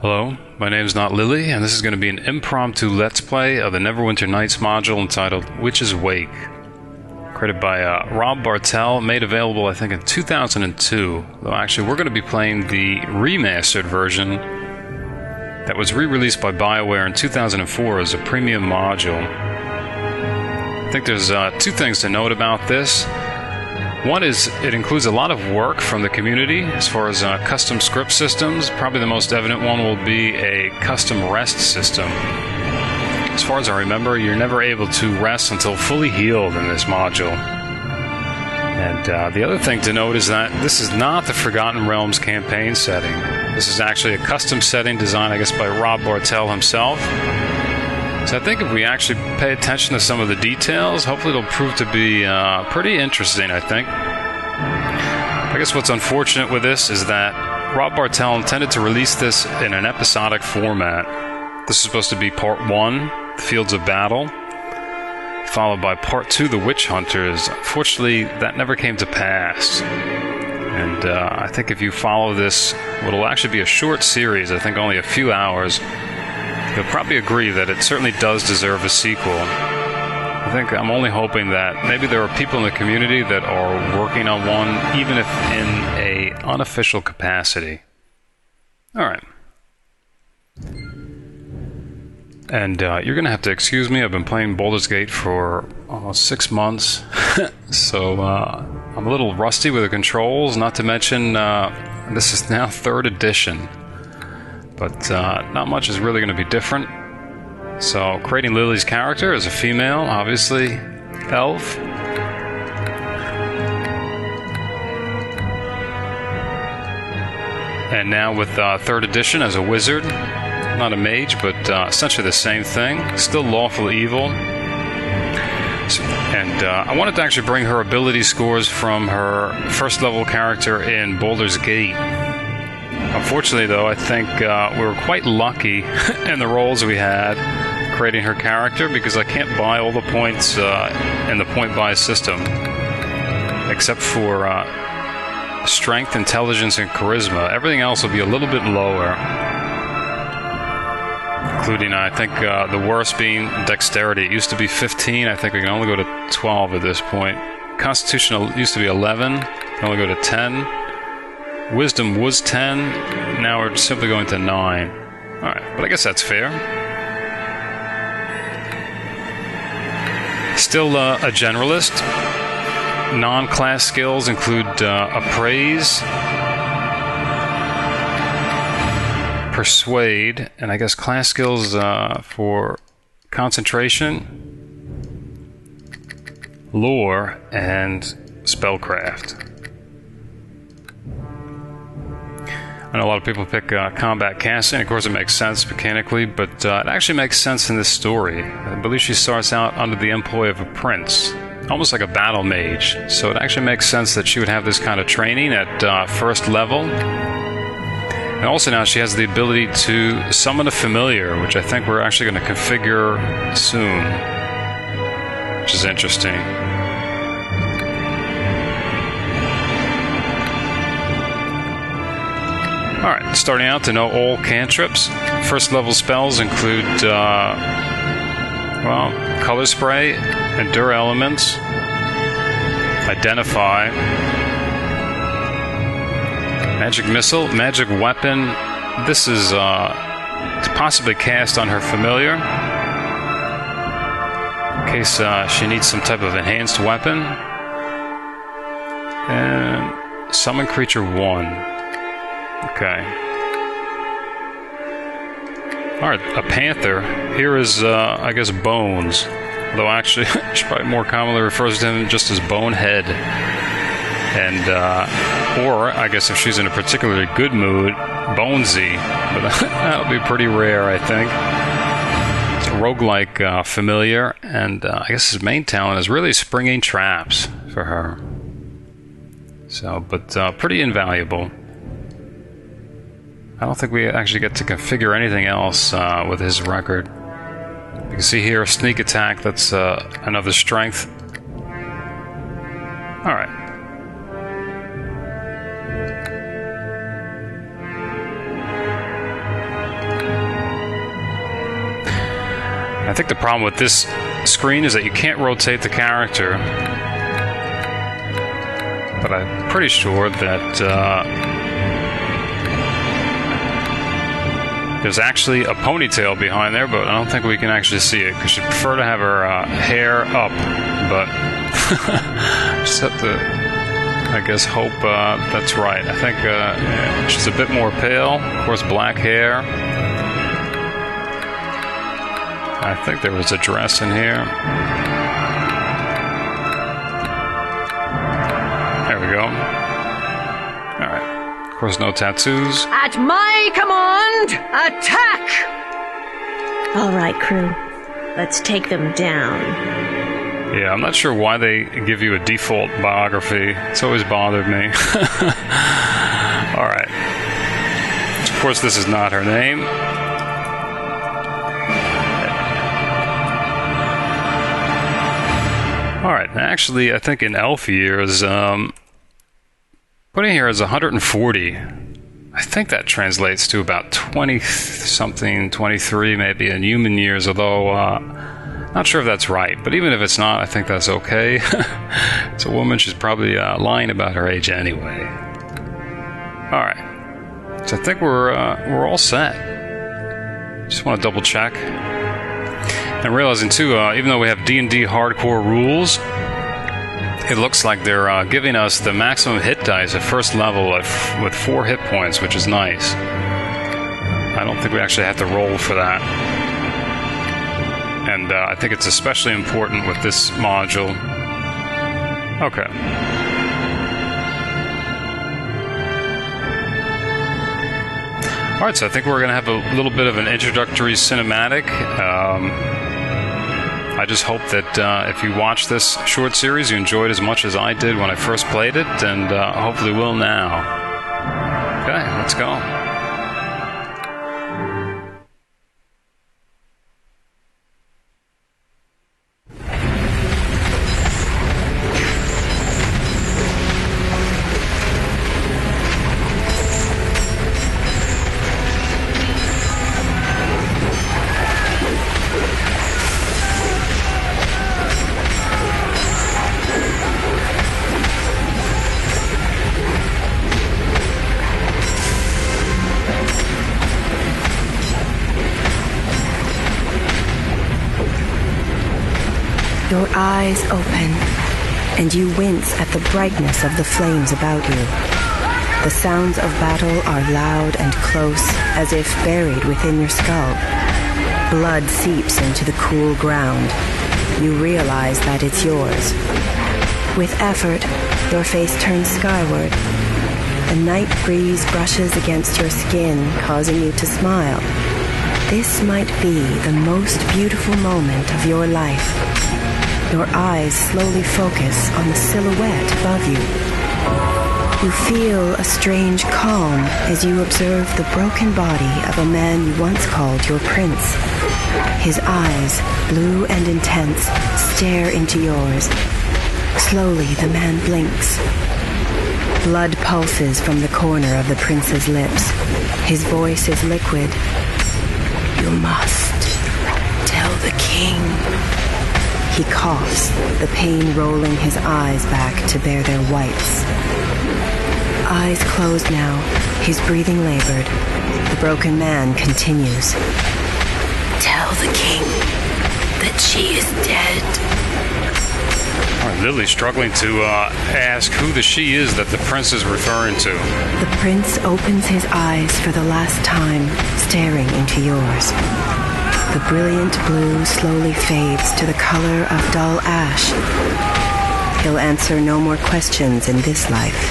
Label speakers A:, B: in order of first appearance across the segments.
A: Hello, my name is not Lilly, and this is going to be an impromptu Let's Play of the Neverwinter Nights module entitled Witch's Wake. Created by Rob Bartel, made available I think in 2002, though actually we're going to be playing the remastered version that was re-released by BioWare in 2004 as a premium module. I think there's two things to note about this. One is it includes a lot of work from the community as far as custom script systems. Probably the most evident one will be a custom rest system. As far as I remember, you're never able to rest until fully healed in this module. And the other thing to note is that this is not the Forgotten Realms campaign setting. This is actually a custom setting designed, I guess, by Rob Bartel himself. So I think if we actually pay attention to some of the details, hopefully it'll prove to be pretty interesting, I think. I guess what's unfortunate with this is that Rob Bartel intended to release this in an episodic format. This is supposed to be Part 1, The Fields of Battle, followed by Part 2, The Witch Hunters. Unfortunately, that never came to pass. And I think if you follow this, what'll actually be a short series, I think only a few hours, you'll probably agree that it certainly does deserve a sequel. I think I'm only hoping that maybe there are people in the community that are working on one, even if in a unofficial capacity. Alright. And you're going to have to excuse me, I've been playing Baldur's Gate for almost 6 months, so I'm a little rusty with the controls, not to mention this is now 3rd edition. But not much is really going to be different. So, creating Lily's character as a female, obviously, elf. And now with 3rd edition as a wizard. Not a mage, but essentially the same thing. Still lawful evil. And I wanted to actually bring her ability scores from her first level character in Baldur's Gate. Unfortunately, though, I think we were quite lucky in the rolls we had creating her character, because I can't buy all the points in the point buy system, except for strength, intelligence, and charisma. Everything else will be a little bit lower, including, I think, the worst being dexterity. It used to be 15. I think we can only go to 12 at this point. Constitution used to be 11. We can only go to 10. Wisdom was 10, now we're simply going to 9. Alright, but I guess that's fair. Still a generalist. Non-class skills include Appraise, Persuade, and I guess class skills for Concentration, Lore, and Spellcraft. I know a lot of people pick combat casting. Of course, it makes sense mechanically, but it actually makes sense in this story. I believe she starts out under the employ of a prince, almost like a battle mage. So it actually makes sense that she would have this kind of training at first level. And also now she has the ability to summon a familiar, which I think we're actually going to configure soon, which is interesting. Alright, starting out to know all cantrips. First level spells include, Color Spray, Endure Elements, Identify, Magic Missile, Magic Weapon. This is to possibly cast on her familiar, in case she needs some type of enhanced weapon. And Summon Creature 1. Okay. Alright, a panther. Here is, I guess, Bones. Though actually, she probably more commonly refers to him just as Bonehead. And, or, I guess if she's in a particularly good mood, Bonesy. But that would be pretty rare, I think. It's a roguelike familiar, and I guess his main talent is really springing traps for her. So, but pretty invaluable. I don't think we actually get to configure anything else with his record. You can see here a sneak attack, that's another strength. Alright. I think the problem with this screen is that you can't rotate the character. But I'm pretty sure that there's actually a ponytail behind there, but I don't think we can actually see it because she'd prefer to have her hair up. But just have to, I guess, hope that's right. I think she's a bit more pale. Of course, black hair. I think there was a dress in here. There we go. All right. Of course, no tattoos.
B: At my command, attack!
C: All right, crew. Let's take them down.
A: Yeah, I'm not sure why they give you a default biography. It's always bothered me. All right. Of course, this is not her name. All right. Actually, I think in elf years, putting here as 140. I think that translates to about 20-something, 23 maybe in human years, although not sure if that's right. But even if it's not, I think that's okay. It's a woman. She's probably lying about her age anyway. All right. So I think we're all set. Just want to double check. And realizing too, even though we have D&D hardcore rules, it looks like they're giving us the maximum hit dice at first level with 4 hit points, which is nice. I don't think we actually have to roll for that. And I think it's especially important with this module. Okay. Alright, so I think we're going to have a little bit of an introductory cinematic. I just hope that if you watch this short series, you enjoyed as much as I did when I first played it, and hopefully will now. Okay, let's go.
D: Your eyes open, and you wince at the brightness of the flames about you. The sounds of battle are loud and close, as if buried within your skull. Blood seeps into the cool ground. You realize that it's yours. With effort, your face turns skyward. A night breeze brushes against your skin, causing you to smile. This might be the most beautiful moment of your life. Your eyes slowly focus on the silhouette above you. You feel a strange calm as you observe the broken body of a man you once called your prince. His eyes, blue and intense, stare into yours. Slowly, the man blinks. Blood pulses from the corner of the prince's lips. His voice is liquid. You must tell the king. He coughs, the pain rolling his eyes back to bare their whites. Eyes closed now, his breathing labored. The broken man continues. Tell the king that she is dead.
A: Lily's struggling to ask who the she is that the prince is referring to.
D: The prince opens his eyes for the last time, staring into yours. The brilliant blue slowly fades to the color of dull ash. He'll answer no more questions in this life.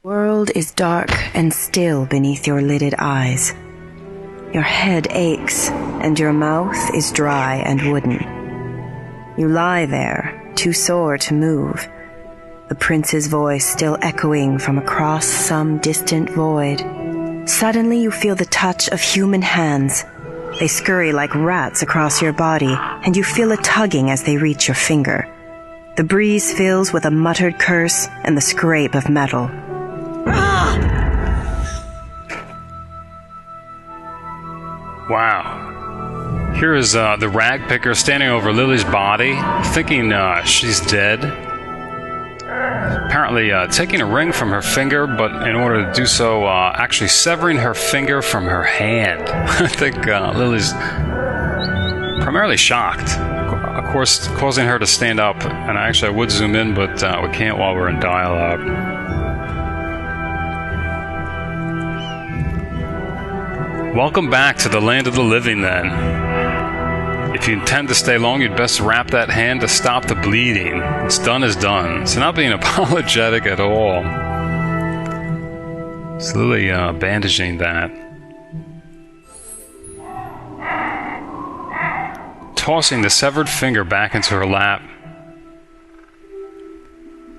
D: The world is dark and still beneath your lidded eyes. Your head aches, and your mouth is dry and wooden. You lie there, too sore to move. The prince's voice still echoing from across some distant void. Suddenly you feel the touch of human hands. They scurry like rats across your body, and you feel a tugging as they reach your finger. The breeze fills with a muttered curse and the scrape of metal.
A: Wow. Here is the Ragpicker standing over Lilly's body, thinking she's dead. Apparently taking a ring from her finger, but in order to do so, actually severing her finger from her hand. I think Lily's primarily shocked. Of course, causing her to stand up. And actually, I would zoom in, but we can't while we're in dialogue. Welcome back to the land of the living, then. If you intend to stay long, you'd best wrap that hand to stop the bleeding. What's done is done. So not being apologetic at all. It's Lily bandaging that. Tossing the severed finger back into her lap.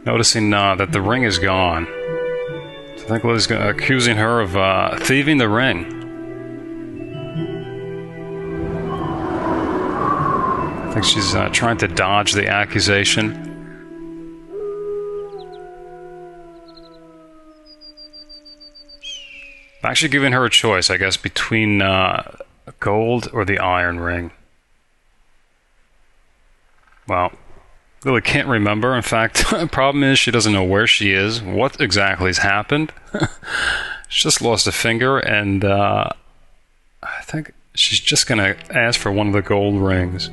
A: Noticing that the ring is gone. So I think Lily's accusing her of thieving the ring. I think she's trying to dodge the accusation. I'm actually giving her a choice, I guess, between gold or the iron ring. Well, Lily can't remember. In fact, the problem is she doesn't know where she is, what exactly has happened. She's just lost a finger, and I think she's just going to ask for one of the gold rings.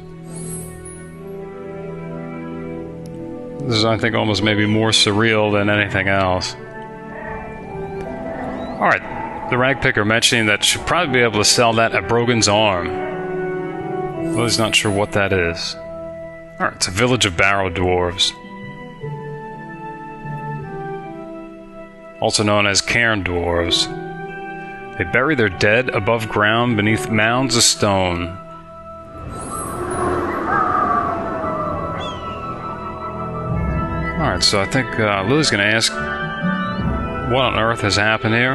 A: This is, I think, almost maybe more surreal than anything else. Alright, the Ragpicker mentioning that she'll probably be able to sell that at Brogan's arm. Lily's not sure what that is. Alright, it's a village of Barrow Dwarves. Also known as Cairn Dwarves. They bury their dead above ground beneath mounds of stone. Alright, so I think Lily's going to ask what on earth has happened here.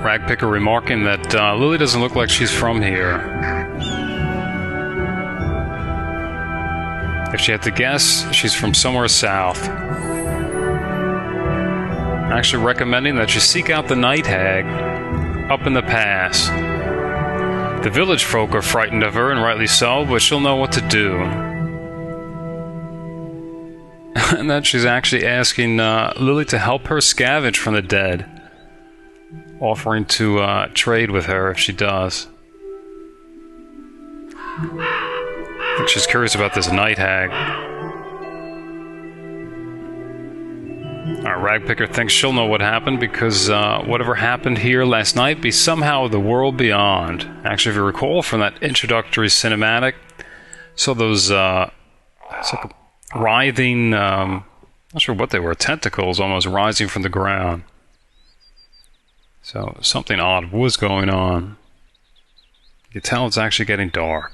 A: Ragpicker remarking that Lily doesn't look like she's from here. If she had to guess, she's from somewhere south. Actually recommending that you seek out the Night Hag up in the pass. The village folk are frightened of her, and rightly so, but she'll know what to do. And that she's actually asking Lily to help her scavenge from the dead, offering to trade with her if she does. I think she's curious about this Night Hag. Ragpicker thinks she'll know what happened because whatever happened here last night be somehow the world beyond. Actually, if you recall from that introductory cinematic, so those it's like writhing, not sure what they were, tentacles almost rising from the ground. So something odd was going on. You can tell it's actually getting dark.